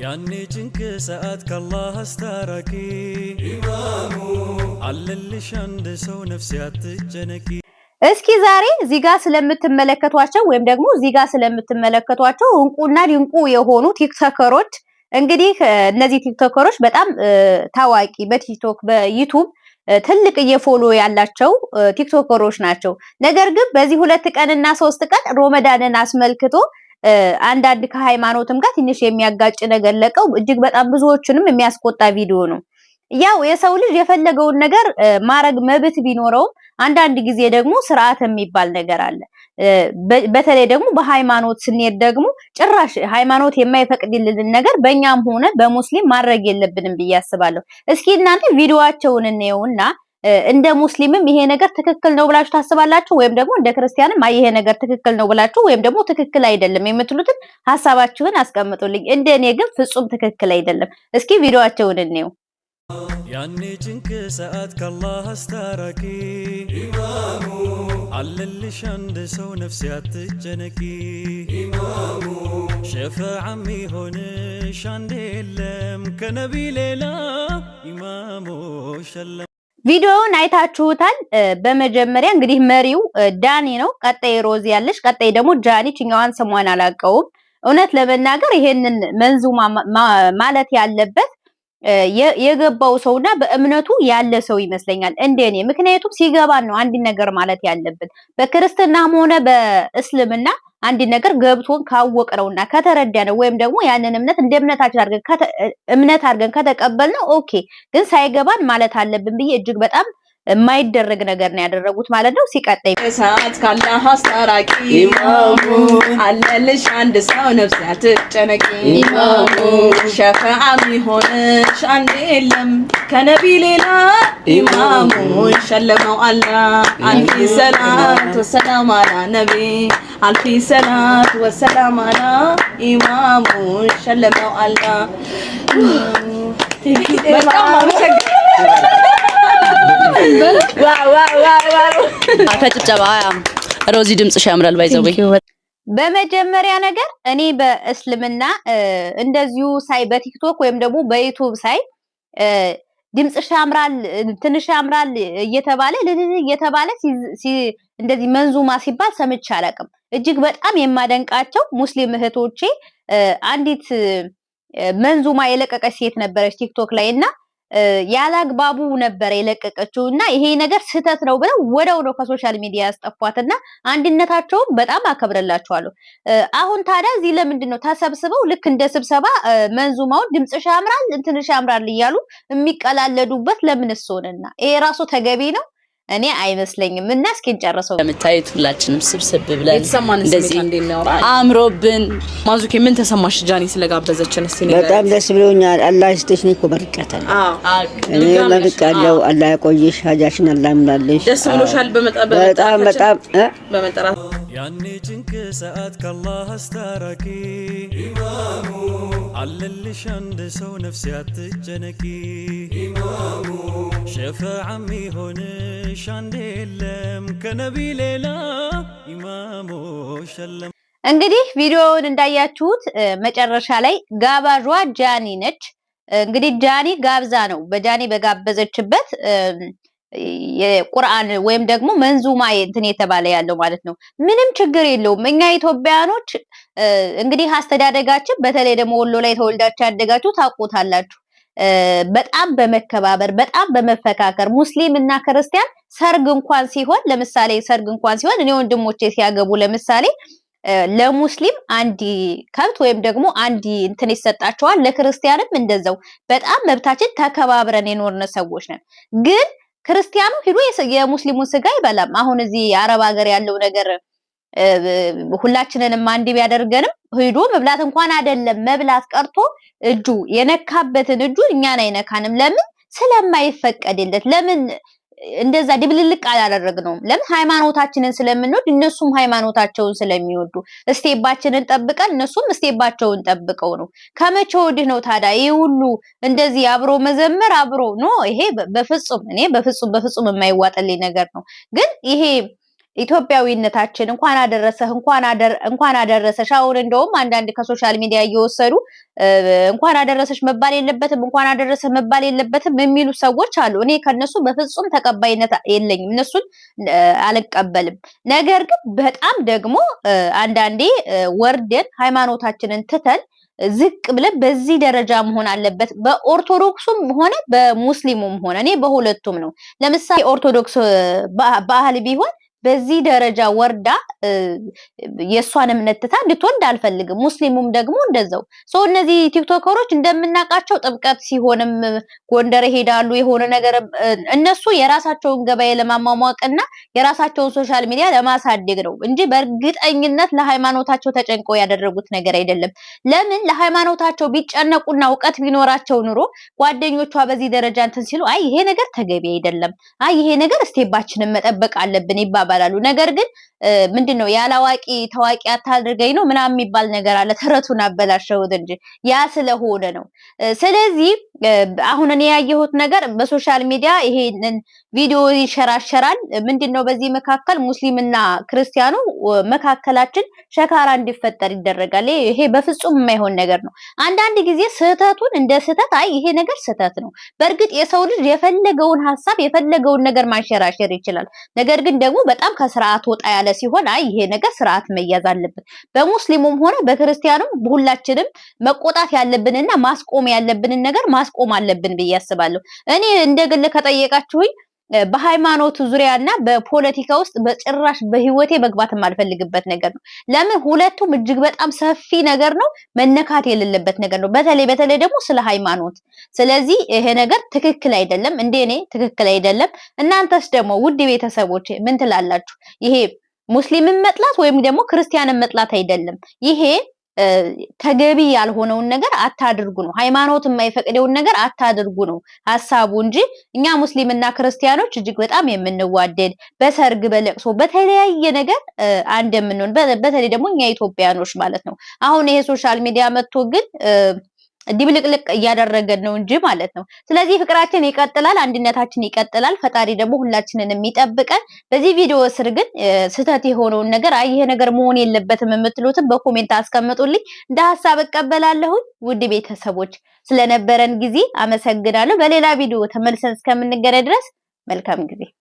ያኔ ጭንቅ ሰዓት ከአላህ አስታራቂ ኢማሙ አለልሽ አንድ ሰው ነፍስ ያትጨነቂ። እስኪ ዛሬ እዚህ ጋር ስለምትመለከቷቸው ወይም ደግሞ እዚህ ጋር ስለምትመለከቷቸው እንቁና ድንቁ የሆኑ ቲክቶከሮች እንግዲህ እነዚህ ቲክቶከሮች በጣም ታዋቂ በቲክቶክ በዩቲዩብ ትልቅ የፎሎ ያላቸው ቲክቶከሮች ናቸው። ነገር ግን በዚህ 2 ቀንና 3 ቀን ሮመዳንን አስመልክቶ አንዳንድ ከሃይማኖትም ጋር ትንሽ የሚያጋጭ ነገር ለቀው እጅግ በጣም ብዙዎችንም የሚያስቆጣ ቪዲዮ ነው። ያው የሰው ልጅ የፈለገውን ነገር ማረግ መብት ቢኖረው አንዳንድ ጊዜ ደግሞ ስርዓት የሚባል ነገር አለ። በተለይ ደግሞ በሃይማኖት ስንሄድ ደግሞ ጭራሽ ሃይማኖት የማይፈቅድልን ነገር በእኛም ሆነ በሙስሊም ማድረግ የለብንም ብዬ አስባለሁ። እስኪ እናንተ ቪዲዮአቸውን እንየውና እንደ ሙስሊምም ይሄ ነገር ትክክል ነው ብላችሁ ታስባላችሁ ወይም ደግሞ እንደ ክርስቲያንም ይሄ ነገር ትክክል ነው ብላችሁ ወይም ደግሞ ትክክል አይደለም የምትሉትን ሐሳባችሁን አስቀምጡልኝ። እንደኔ ግን ፍጹም ትክክል አይደለም። እስኪ ቪዲዮአቸውን እንየው። ያኔ ጭንቅ ሰዓት ከአላህ አስታራቂ ኢማሙ አለልሽ አንድ ሰው ነፍስ ያትጨነቂ ኢማሙ ሸፋዓም ይሆንሽ አንድ የለም ከነቢ ሌላ ኢማሙ ሸለም። ቪዲዮውን አይታችሁታል። በመጀመሪያ እንግዲህ መሪው ዳኒ ነው። ቀጣይ ሮዚ ያለሽ፣ ቀጣይ ደግሞ ጃኒ ችኛዋን ስሟን አላውቀውም። እውነት ለመናገር ይሄንን መንዙማ ማለት ያለበት የገባው ሰውና በእምነቱ ያለ ሰው ይመስለኛል እንደኔ። ምክንያቱም ሲገባን ነው አንድ ነገር ማለት ያለብን። በክርስትናም ሆነ በእስልምና አንድ ነገር ገብቶን ካወቅነውና ከተረዳነው ወይም ደግሞ ያንን እምነት እንደ እምነት አድርገን ከተቀበልነው ኦኬ። ግን ሳይገባን ማለት አለብን ብዬ እጅግ በጣም የማይደረግ ነገር ነው ያደረጉት ማለት ነው። ሲቀጥይ ሰዓት ካላህ አስታራቂ ኢማሙ አለልሽ አንድ ሰው ነፍስ ያትጨነቂ ኢማሙ ሸፋዓም ይሆንሽ አንድ የለም ከነቢ ሌላ ኢማሙ ሸለመው አላህ አልፊ ሰላት ወሰላም አላ ነቢ አልፊ ሰላት ወሰላም አላ ኢማሙ ሸለመው አላህ። በጣም ከጭብጨባ ሮዚ ድምጽሽ ያምራል ባይዘው። በመጀመሪያ ነገር እኔ በእስልምና እንደዚሁ ሳይ በቲክቶክ ወይም ደግሞ በዩቲዩብ ሳይ ድምጽሽ ያምራል ትንሽ ያምራል እየተባለ እንደዚህ መንዙማ ሲባል ሰምቼ አላውቅም። እጅግ በጣም የማደንቃቸው ሙስሊም እህቶቼ አንዲት መንዙማ የለቀቀች ሴት ነበረች ቲክቶክ ላይ እና ያላግባቡ ነበር የለቀቀችው እና ይሄ ነገር ስህተት ነው ብለው ወደው ነው ከሶሻል ሚዲያ ያስጠፏትና አንድነታቸውን በጣም አከብረላቸዋለሁ። አሁን ታዲያ እዚህ ለምንድን ነው ተሰብስበው ልክ እንደ ስብሰባ መንዙማውን ድምጽሽ ያምራል እንትንሽ ያምራል እያሉ የሚቀላለዱበት? ለምንስ ሆነና ይሄ ራሱ ተገቢ ነው? እኔ አይመስለኝም። እና እስኪ እንጨርሰው። ለምታዩት ሁላችንም ስብስብ ብለን እንደዚህ አምሮብን። ማዙኬ ምን ተሰማሽ ጃኒ ስለጋበዘችን? እስቲ ነገር በጣም ደስ ብሎኛል። አላህ ይስጥሽ ነው ኮበርቀታል። እኔ ለምቃለው አላህ ያቆይሽ፣ ሀጃሽን አላህ ይሙላልሽ። ደስ ብሎሻል? በጣም በመጠራት ያኔ ጭንቅ ሰዓት ከአላህ አስታራቂ ኢማሙ አለልሽ አንድ ሰው ነፍስ ያትጨነቂ ኢማሙ ሸፋዓም ይሆንሽ አንድ የለም ከነቢ ሌላ ኢማሙ ሸለም። እንግዲህ ቪዲዮውን እንዳያችሁት መጨረሻ ላይ ጋባዧ ጃኒ ነች። እንግዲህ ጃኒ ጋብዛ ነው በጃኒ በጋበዘችበት የቁርአን ወይም ደግሞ መንዙማ እንትን የተባለ ያለው ማለት ነው። ምንም ችግር የለውም። እኛ ኢትዮጵያኖች እንግዲህ አስተዳደጋችን በተለይ ደግሞ ወሎ ላይ ተወልዳችሁ ያደጋችሁ ታውቁታላችሁ። በጣም በመከባበር በጣም በመፈካከር ሙስሊም እና ክርስቲያን ሰርግ እንኳን ሲሆን ለምሳሌ ሰርግ እንኳን ሲሆን እኔ ወንድሞቼ ሲያገቡ ለምሳሌ ለሙስሊም አንዲ ከብት ወይም ደግሞ አንዲ እንትን ይሰጣቸዋል፣ ለክርስቲያንም እንደዛው። በጣም መብታችን ተከባብረን የኖርነ ሰዎች ነን። ግን ክርስቲያኑ ሄዶ የሙስሊሙን ስጋ ይበላም። አሁን እዚህ አረብ ሀገር ያለው ነገር ሁላችንንም አንድ ቢያደርገንም ሄዶ መብላት እንኳን አይደለም መብላት ቀርቶ እጁ የነካበትን እጁን እኛን አይነካንም። ለምን? ስለማይፈቀድለት። ለምን እንደዛ ድብልልቅ አላደረግነውም? ለምን? ሃይማኖታችንን ስለምንወድ እነሱም ሃይማኖታቸውን ስለሚወዱ እስቴባችንን ጠብቀን እነሱም እስቴባቸውን ጠብቀው ነው። ከመቼ ወዲህ ነው ታዲያ ይሄ ሁሉ እንደዚህ አብሮ መዘመር አብሮ ነው? ይሄ በፍጹም እኔ በፍጹም የማይዋጥልኝ ነገር ነው። ግን ይሄ ኢትዮጵያዊነታችን እንኳን አደረሰሽ አሁን እንደውም አንዳንድ ከሶሻል ሚዲያ እየወሰዱ እንኳን አደረሰሽ መባል የለበትም እንኳን አደረሰ መባል የለበትም የሚሉ ሰዎች አሉ። እኔ ከነሱ በፍጹም ተቀባይነት የለኝም፣ እነሱን አልቀበልም። ነገር ግን በጣም ደግሞ አንዳንዴ ወርደን ሃይማኖታችንን ትተን ዝቅ ብለን በዚህ ደረጃ መሆን አለበት። በኦርቶዶክሱም ሆነ በሙስሊሙም ሆነ እኔ በሁለቱም ነው። ለምሳሌ ኦርቶዶክስ ባህል ቢሆን በዚህ ደረጃ ወርዳ የሷን እምነት ትታ እንድትወልድ አልፈልግም። ሙስሊሙም ደግሞ እንደዛው። እነዚህ ቲክቶከሮች እንደምናውቃቸው ጥብቀት ሲሆንም ጎንደር ይሄዳሉ የሆነ ነገር እነሱ የራሳቸውን ገበያ ለማሟሟቅና የራሳቸውን ሶሻል ሚዲያ ለማሳደግ ነው እንጂ በእርግጠኝነት ለሃይማኖታቸው ተጨንቀው ያደረጉት ነገር አይደለም። ለምን ለሃይማኖታቸው ቢጨነቁና እውቀት ቢኖራቸው ኑሮ ጓደኞቿ በዚህ ደረጃ እንትን ሲሉ አይ ይሄ ነገር ተገቢ አይደለም፣ አይ ይሄ ነገር ስቴባችንን መጠበቅ አለብን ይባባላሉ። ነገር ግን ምንድነው ያላዋቂ ታዋቂ አታድርገኝ ነው ምናምን የሚባል ነገር አለ። ተረቱን አበላሸሁት እንጂ ያ ስለሆነ ነው። ስለዚህ አሁን እኔ ያየሁት ነገር በሶሻል ሚዲያ ይሄንን ቪዲዮ ይሸራሸራል። ምንድነው በዚህ መካከል ሙስሊምና ክርስቲያኑ መካከላችን ሸካራ እንዲፈጠር ይደረጋል። ይሄ በፍጹም የማይሆን ነገር ነው። አንዳንድ ጊዜ ስህተቱን እንደ ስህተት አይ ይሄ ነገር ስህተት ነው። በእርግጥ የሰው ልጅ የፈለገውን ሐሳብ የፈለገውን ነገር ማንሸራሸር ይችላል። ነገር ግን ደግሞ በጣም ከስርዓት ወጣ ያለ ሲሆን አይ ይሄ ነገር ስርዓት መያዝ አለበት። በሙስሊሙም ሆነ በክርስቲያኑም ሁላችንም መቆጣት ያለብንና ማስቆም ያለብንን ነገር ማስቆም አለብን ብዬ አስባለሁ። እኔ እንደግል ከጠየቃችሁኝ በሃይማኖት ዙሪያና በፖለቲካ ውስጥ በጭራሽ በህይወቴ መግባት የማልፈልግበት ነገር ነው። ለምን ሁለቱም እጅግ በጣም ሰፊ ነገር ነው፣ መነካት የሌለበት ነገር ነው። በተለይ ደግሞ ስለ ሃይማኖት። ስለዚህ ይሄ ነገር ትክክል አይደለም፣ እንደኔ ትክክል አይደለም። እናንተስ ደግሞ ውድ ቤተሰቦች ምን ትላላችሁ? ይሄ ሙስሊምን መጥላት ወይም ደግሞ ክርስቲያንን መጥላት አይደለም። ይሄ ተገቢ ያልሆነውን ነገር አታድርጉ ነው። ሃይማኖት የማይፈቅደውን ነገር አታድርጉ ነው ሐሳቡ እንጂ እኛ ሙስሊምና ክርስቲያኖች እጅግ በጣም የምንዋደድ በሰርግ በለቅሶ በተለያየ ነገር አንድ የምንሆን በተለይ ደግሞ እኛ ኢትዮጵያኖች ማለት ነው። አሁን ይሄ ሶሻል ሚዲያ መጥቶ ግን ዲብልቅልቅ እያደረገን ነው እንጂ ማለት ነው። ስለዚህ ፍቅራችን ይቀጥላል፣ አንድነታችን ይቀጥላል። ፈጣሪ ደግሞ ሁላችንን የሚጠብቀን። በዚህ ቪዲዮ ስር ግን ስህተት የሆነውን ነገር አይ ይሄ ነገር መሆን የለበትም የምትሉትን በኮሜንት አስቀምጡልኝ፣ እንደ ሐሳብ እቀበላለሁ። ውድ ቤተሰቦች ስለነበረን ጊዜ አመሰግናለሁ። በሌላ ቪዲዮ ተመልሰን እስከምንገናኝ ድረስ መልካም ጊዜ